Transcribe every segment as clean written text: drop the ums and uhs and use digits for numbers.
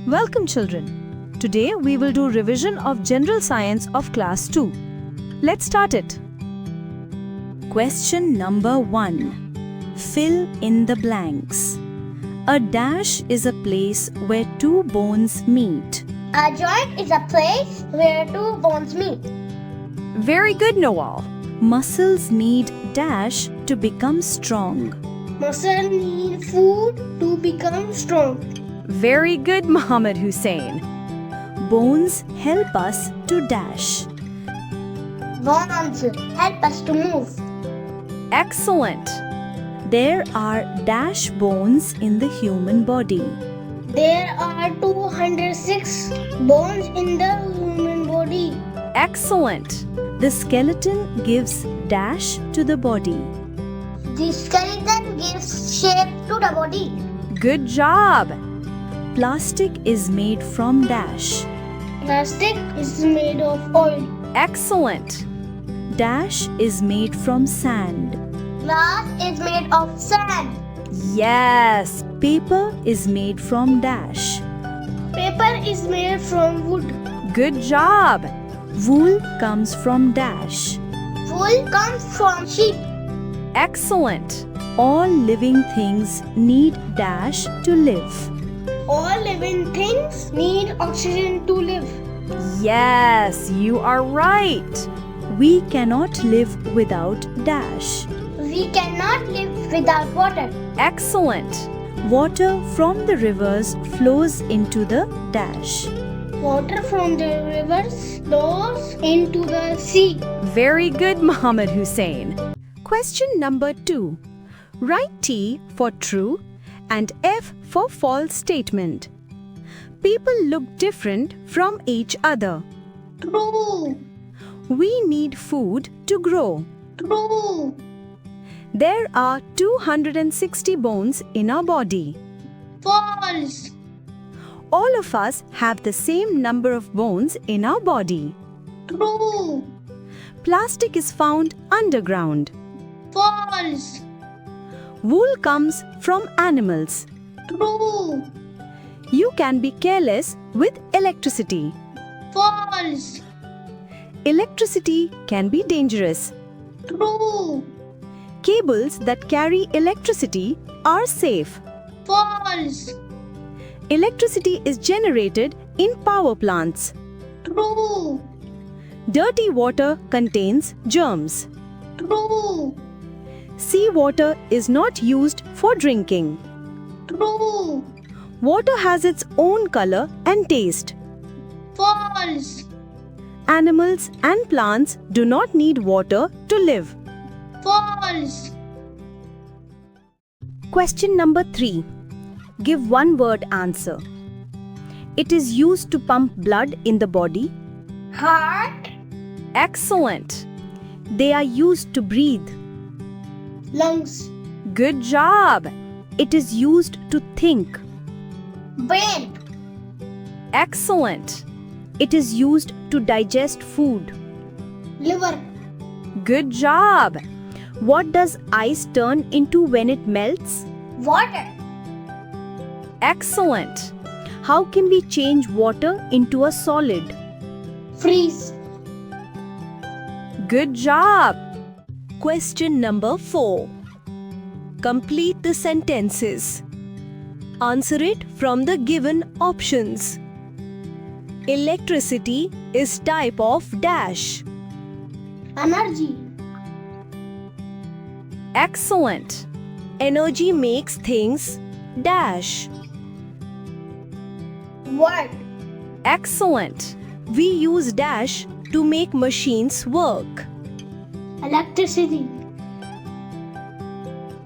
Welcome children. Today we will do revision of General Science of Class 2. Let's start it. Question number 1. Fill in the blanks. A dash is a place where two bones meet. A joint is a place where two bones meet. Very good, Noel. Muscles need dash to become strong. Muscles need food to become strong. Very good, Muhammad Hussein. Bones help us to dash. Bones help us to move. Excellent. There are dash bones in the human body. There are 206 bones in the human body. Excellent. The skeleton gives dash to the body. The skeleton gives shape to the body. Good job. Plastic is made from dash. Plastic is made of oil. Excellent. Dash is made from sand. Glass is made of sand. Yes, paper is made from dash. Paper is made from wood. Good job. Wool comes from dash. Wool comes from sheep. Excellent. All living things need dash to live. All living things need oxygen to live. Yes, you are right. We cannot live without dash. We cannot live without water. Excellent. Water from the rivers flows into the dash. Water from the rivers flows into the sea. Very good, Muhammad Hussein. Question number 2. Write T for true and F for false statement. People look different from each other. True. We need food to grow. True. There are 260 bones in our body. False. All of us have the same number of bones in our body. True. Plastic is found underground. False. Wool comes from animals. True. You can be careless with electricity. False. Electricity can be dangerous. True. Cables that carry electricity are safe. False. Electricity is generated in power plants. True. Dirty water contains germs. True. Seawater is not used for drinking. True. Water has its own color and taste. False. Animals and plants do not need water to live. False. Question number 3. Give one word answer. It is used to pump blood in the body. Heart. Excellent. They are used to breathe. Lungs. Good job. It is used to think. Brain. Excellent. It is used to digest food. Liver. Good job. What does ice turn into when it melts? Water. Excellent. How can we change water into a solid? Freeze. Good job. Question number 4. Complete the sentences. Answer it from the given options. Electricity is type of dash. Energy. Excellent. Energy makes things dash. Word. Excellent. We use dash to make machines work. Electricity.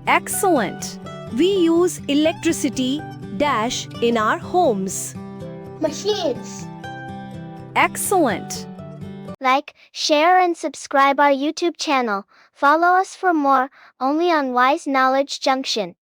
Excellent. We use electricity dash in our homes. Machines. Excellent. Like, share and subscribe our YouTube channel. Follow us for more, only on Wise Knowledge Junction.